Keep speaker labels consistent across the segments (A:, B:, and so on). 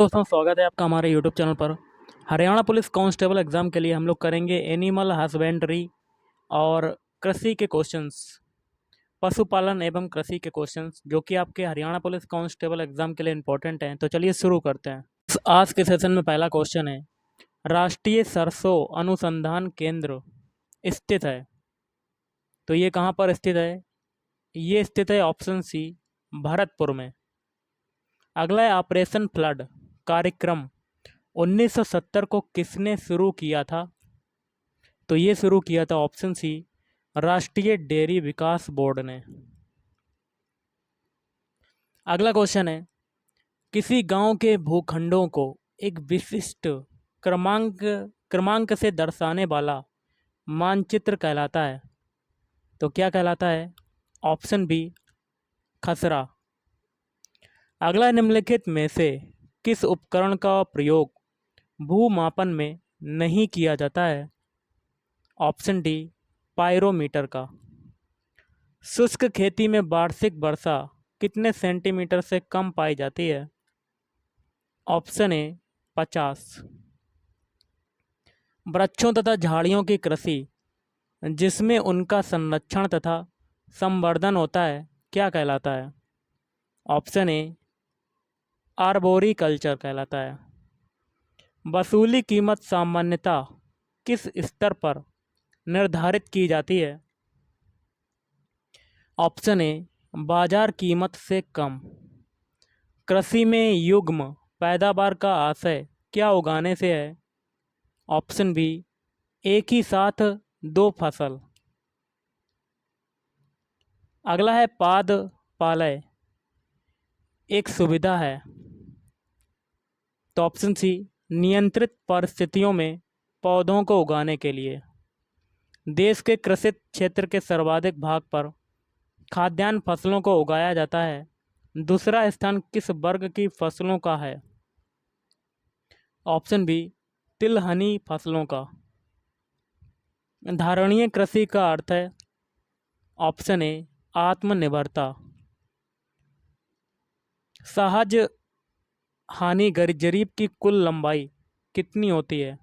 A: दोस्तों, स्वागत है आपका हमारे यूट्यूब चैनल पर। हरियाणा पुलिस कांस्टेबल एग्ज़ाम के लिए हम लोग करेंगे एनिमल हस्बेंड्री और कृषि के क्वेश्चंस, पशुपालन एवं कृषि के क्वेश्चंस, जो कि आपके हरियाणा पुलिस कांस्टेबल एग्ज़ाम के लिए इम्पोर्टेंट हैं। तो चलिए शुरू करते हैं। आज के सेशन में पहला क्वेश्चन है, राष्ट्रीय सरसों अनुसंधान केंद्र स्थित है, तो ये कहाँ पर स्थित है? ये स्थित है ऑप्शन सी, भरतपुर में। अगला है ऑपरेशन फ्लड कार्यक्रम 1970 को किसने शुरू किया था? तो ये शुरू किया था ऑप्शन सी, राष्ट्रीय डेयरी विकास बोर्ड ने। अगला क्वेश्चन है, किसी गांव के भूखंडों को एक विशिष्ट क्रमांक क्रमांक से दर्शाने वाला मानचित्र कहलाता है, तो क्या कहलाता है? ऑप्शन बी, खसरा। अगला, निम्नलिखित में से किस उपकरण का प्रयोग भूमापन में नहीं किया जाता है? ऑप्शन डी, पायरोमीटर का। शुष्क खेती में वार्षिक वर्षा कितने सेंटीमीटर से कम पाई जाती है? Option A, 50। वृक्षों तथा झाड़ियों की कृषि जिसमें उनका संरक्षण तथा संवर्धन होता है, क्या कहलाता है? ऑप्शन ए, आर्बोरिकल्चर कहलाता है। वसूली कीमत सामान्यतः किस स्तर पर निर्धारित की जाती है? ऑप्शन ए, बाजार कीमत से कम। कृषि में युग्म पैदावार का आशय क्या उगाने से है? ऑप्शन बी, एक ही साथ दो फसल। अगला है पाद पालय एक सुविधा है, तो ऑप्शन सी, नियंत्रित परिस्थितियों में पौधों को उगाने के लिए। देश के कृषि क्षेत्र के सर्वाधिक भाग पर खाद्यान्न फसलों को उगाया जाता है। दूसरा स्थान किस वर्ग की फसलों का है? ऑप्शन बी, तिलहनी फसलों का। धारणीय कृषि का अर्थ है? ऑप्शन ए, आत्मनिर्भरता। सहज हानि जरीब की कुल लंबाई कितनी होती है?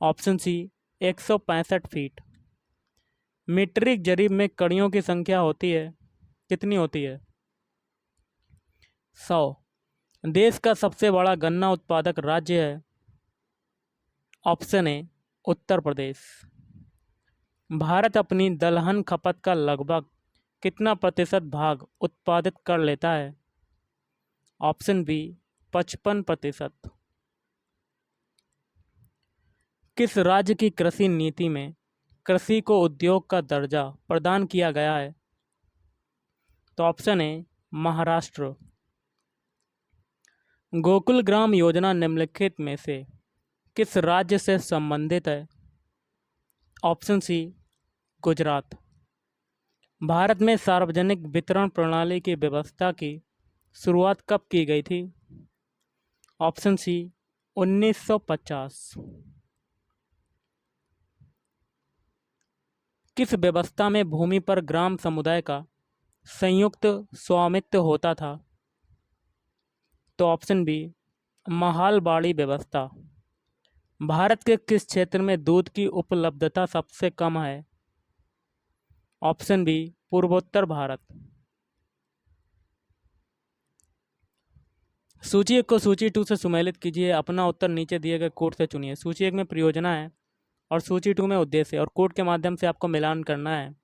A: ऑप्शन सी, 165 फीट। मीट्रिक जरीब में कड़ियों की संख्या होती है, कितनी होती है? 100। देश का सबसे बड़ा गन्ना उत्पादक राज्य है? Option A, Uttar Pradesh. भारत अपनी दलहन खपत का लगभग कितना प्रतिशत भाग उत्पादित कर लेता है? Option B, 55%। किस राज्य की कृषि नीति में कृषि को उद्योग का दर्जा प्रदान किया गया है? तो ऑप्शन ए, महाराष्ट्र। गोकुल ग्राम योजना निम्नलिखित में से किस राज्य से संबंधित है? ऑप्शन सी, गुजरात। भारत में सार्वजनिक वितरण प्रणाली की व्यवस्था की शुरुआत कब की गई थी? Option C, 1950। किस व्यवस्था में भूमि पर ग्राम समुदाय का संयुक्त स्वामित्व होता था? तो ऑप्शन बी, महालबाड़ी व्यवस्था। भारत के किस क्षेत्र में दूध की उपलब्धता सबसे कम है? ऑप्शन बी, पूर्वोत्तर भारत। सूची 1 को सूची 2 से सुमेलित कीजिए, अपना उत्तर नीचे दिए गए कोड से चुनिए। सूची 1 में परियोजना है और सूची 2 में उद्देश्य है, और कोड के माध्यम से आपको मिलान करना है,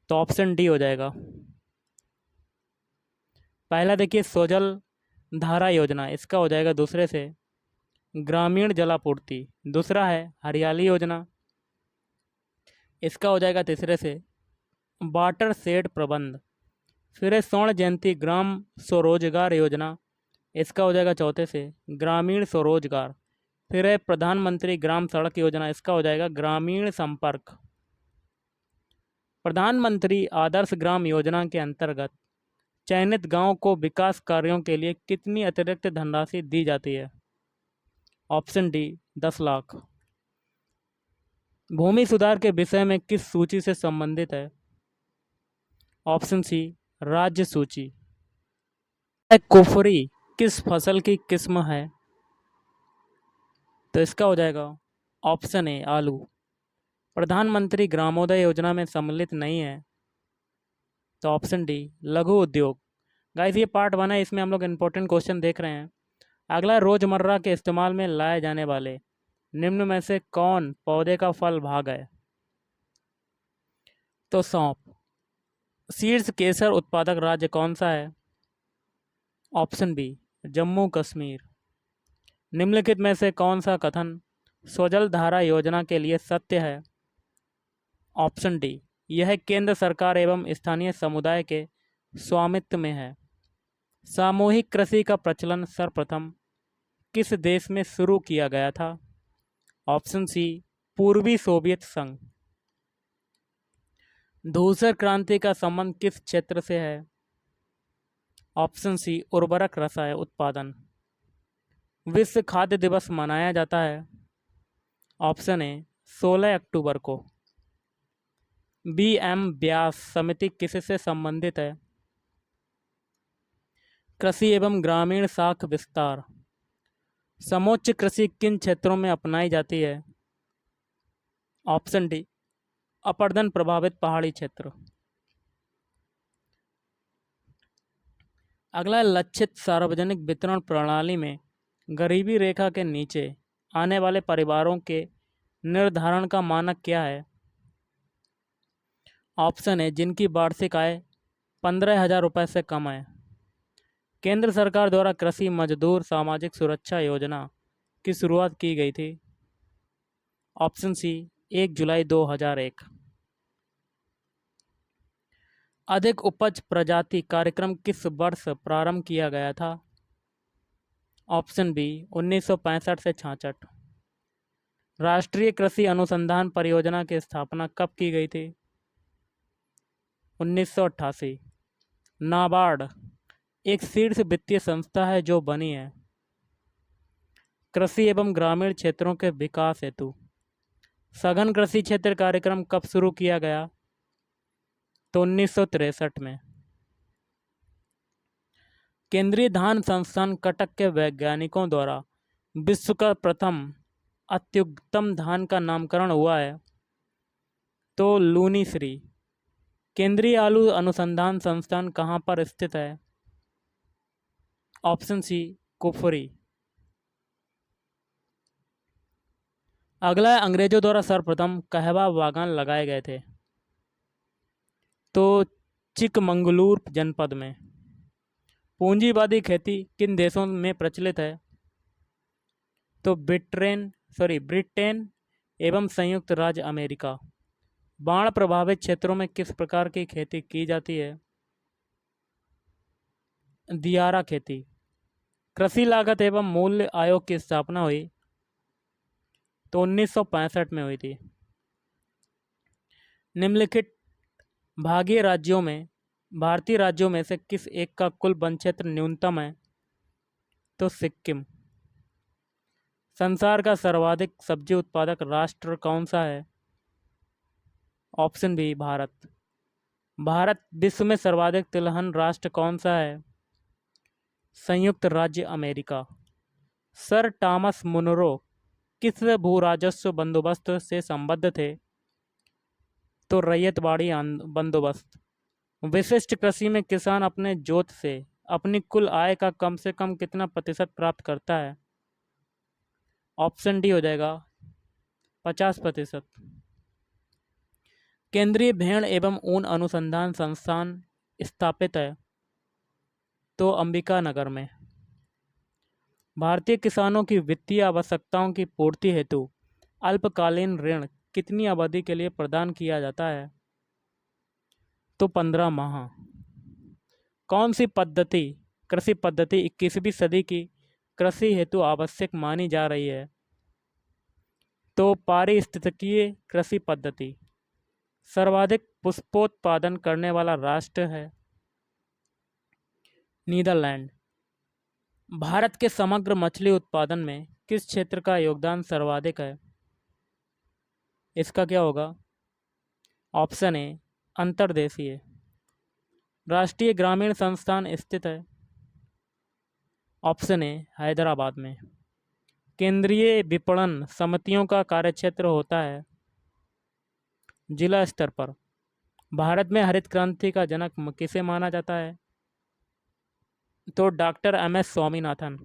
A: तो ऑप्शन डी हो जाएगा। पहला देखिए, सोजल धारा योजना, इसका हो जाएगा दूसरे से ग्रामीण जलापूर्ति। दूसरा है हरियाली योजना, इसका हो जाएगा तीसरे से वाटर शेड प्रबंध। फिर है स्वर्ण जयंती ग्राम स्वरोजगार योजना, इसका हो जाएगा चौथे से ग्रामीण स्वरोजगार। फिर है प्रधानमंत्री ग्राम सड़क योजना, इसका हो जाएगा ग्रामीण संपर्क। प्रधानमंत्री आदर्श ग्राम योजना के अंतर्गत चयनित गांव को विकास कार्यों के लिए कितनी अतिरिक्त धनराशि दी जाती है? Option D, 10 lakh. भूमि सुधार के विषय में किस सूची से संबंधित है? ऑप्शन सी, राज्य सूची। कुफरी किस फसल की किस्म है? तो इसका हो जाएगा ऑप्शन ए आलू। प्रधानमंत्री ग्रामोदय योजना में सम्मिलित नहीं है, तो ऑप्शन डी लघु उद्योग। गाइस ये पार्ट 1 है, इसमें हम लोग इंपॉर्टेंट क्वेश्चन देख रहे हैं। अगला, रोजमर्रा के इस्तेमाल में लाए जाने वाले निम्न में से कौन पौधे का फल भाग है? तो सौंफ। शीर्ष केसर उत्पादक राज्य कौन सा है? Option B Jammu Kashmir. निम्नलिखित में से कौन सा कथन स्वजल धारा योजना के लिए सत्य है? ऑप्शन डी यह केंद्र सरकार एवं स्थानीय समुदाय के स्वामित्व में है। सामूहिक कृषि का प्रचलन सर्वप्रथम किस देश में शुरू किया गया था? ऑप्शन सी पूर्वी सोवियत संघ। धूसर क्रांति का संबंध किस क्षेत्र से है? ऑप्शन सी उर्वरक रसायन उत्पादन। विश्व खाद्य दिवस मनाया जाता है? ऑप्शन ए 16 अक्टूबर को। बी.एम. व्यास समिति किससे संबंधित है? कृषि एवं ग्रामीण शाख विस्तार। समोच्च कृषि किन क्षेत्रों में अपनाई जाती है? ऑप्शन डी अपर्दन प्रभावित पहाड़ी क्षेत्र। अगला, लक्षित सार्वजनिक वितरण प्रणाली में गरीबी रेखा के नीचे आने वाले परिवारों के निर्धारण का मानक क्या है? ऑप्शन है जिनकी वार्षिक आय 15,000 रुपये से कम है। केंद्र सरकार द्वारा कृषि मजदूर सामाजिक सुरक्षा योजना की शुरुआत की गई थी? ऑप्शन सी 1 जुलाई 2001। अधिक उपज प्रजाति कार्यक्रम किस वर्ष प्रारंभ किया गया था? ऑप्शन बी 1965 से 66। राष्ट्रीय कृषि अनुसंधान परियोजना की स्थापना कब की गई थी? 1988। नाबार्ड एक शीर्ष वित्तीय संस्था है जो बनी है कृषि एवं ग्रामीण क्षेत्रों के विकास हेतु। सघन कृषि क्षेत्र कार्यक्रम कब शुरू किया गया? तो 1963 में। केंद्रीय धान संस्थान कटक के वैज्ञानिकों द्वारा विश्व का प्रथम अत्युत्तम धान का नामकरण हुआ है? तो लूनी श्री। केंद्रीय आलू अनुसंधान संस्थान कहाँ पर स्थित है? Option C Kufri. अगला है, अंग्रेजों द्वारा सर्वप्रथम कहवा बागान लगाए गए थे? तो चिकमंगलूर जनपद में। पूंजीवादी खेती किन देशों में प्रचलित है? तो ब्रिटेन एवं संयुक्त राज्य अमेरिका। बाढ़ प्रभावित क्षेत्रों में किस प्रकार की खेती की जाती है? दियारा खेती। कृषि लागत एवं मूल्य आयोग की स्थापना हुई? तो 1965 में हुई थी। निम्नलिखित भारतीय राज्यों में से किस एक का कुल वन क्षेत्र न्यूनतम है? तो सिक्किम। संसार का सर्वाधिक सब्जी उत्पादक राष्ट्र कौन सा है? Option B Bharat. भारत विश्व में सर्वाधिक तिलहन राष्ट्र कौन सा है? संयुक्त राज्य अमेरिका। सर टॉमस मुनरो किस भू राजस्व बंदोबस्त से संबद्ध थे? तो रैयतवाड़ी बंदोबस्त। विशिष्ट कृषि में किसान अपने जोत से अपनी कुल आय का कम से कम कितना प्रतिशत प्राप्त करता है? ऑप्शन डी हो जाएगा 50%। केंद्रीय भेड़ एवं ऊन अनुसंधान संस्थान स्थापित है? तो अंबिका नगर में। भारतीय किसानों की वित्तीय आवश्यकताओं की पूर्ति हेतु अल्पकालीन ऋण कितनी अवधि के लिए प्रदान किया जाता है? तो 15 माह। कौन सी कृषि पद्धति 21वीं सदी की कृषि हेतु आवश्यक मानी जा रही है? तो पारिस्थितिकीय कृषि पद्धति। सर्वाधिक पुष्पोत्पादन करने वाला राष्ट्र है नीदरलैंड। भारत के समग्र मछली उत्पादन में किस क्षेत्र का योगदान सर्वाधिक है? इसका क्या होगा? ऑप्शन ए अंतर्देशीय। राष्ट्रीय ग्रामीण संस्थान स्थित है? ऑप्शन ए हैदराबाद में। केंद्रीय विपणन समितियों का कार्यक्षेत्र होता है जिला स्तर पर। भारत में हरित क्रांति का जनक किसे माना जाता है? तो डॉक्टर एम.एस. स्वामीनाथन।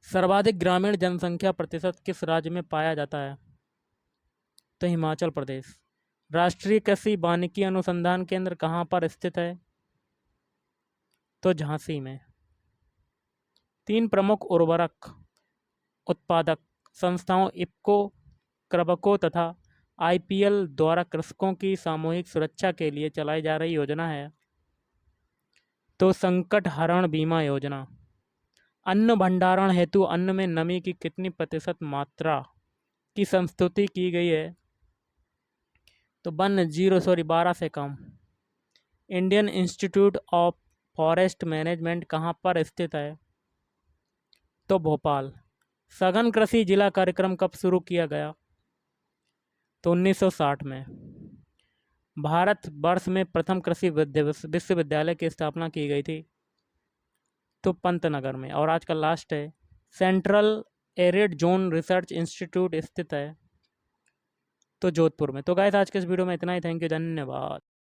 A: सर्वाधिक ग्रामीण जनसंख्या प्रतिशत किस राज्य में पाया जाता है? तो हिमाचल प्रदेश। राष्ट्रीय कृषि वानिकी अनुसंधान केंद्र कहाँ पर स्थित है? तो झांसी में। 3 प्रमुख उर्वरक उत्पादक संस्थाओं इफ्को, क्रबको तथा आईपीएल द्वारा कृषकों की सामूहिक सुरक्षा के लिए चलाई जा रही योजना है? तो संकट हरण बीमा योजना। अन्न भंडारण हेतु अन्न में नमी की कितनी प्रतिशत मात्रा की संस्तुति की गई है? तो 12 से कम। Indian Institute of Forest Management कहाँ पर स्थित है? तो भोपाल। सघन कृषि जिला कार्यक्रम कब शुरू किया गया? तो 1960 में। भारत वर्ष में प्रथम कृषि विश्वविद्यालय की स्थापना की गई थी? तो पंतनगर में। और आज का लास्ट है, central arid zone research institute स्थित है? तो जोधपुर में। तो गाइस आज के इस वीडियो में इतना ही। थैंक यू, धन्यवाद।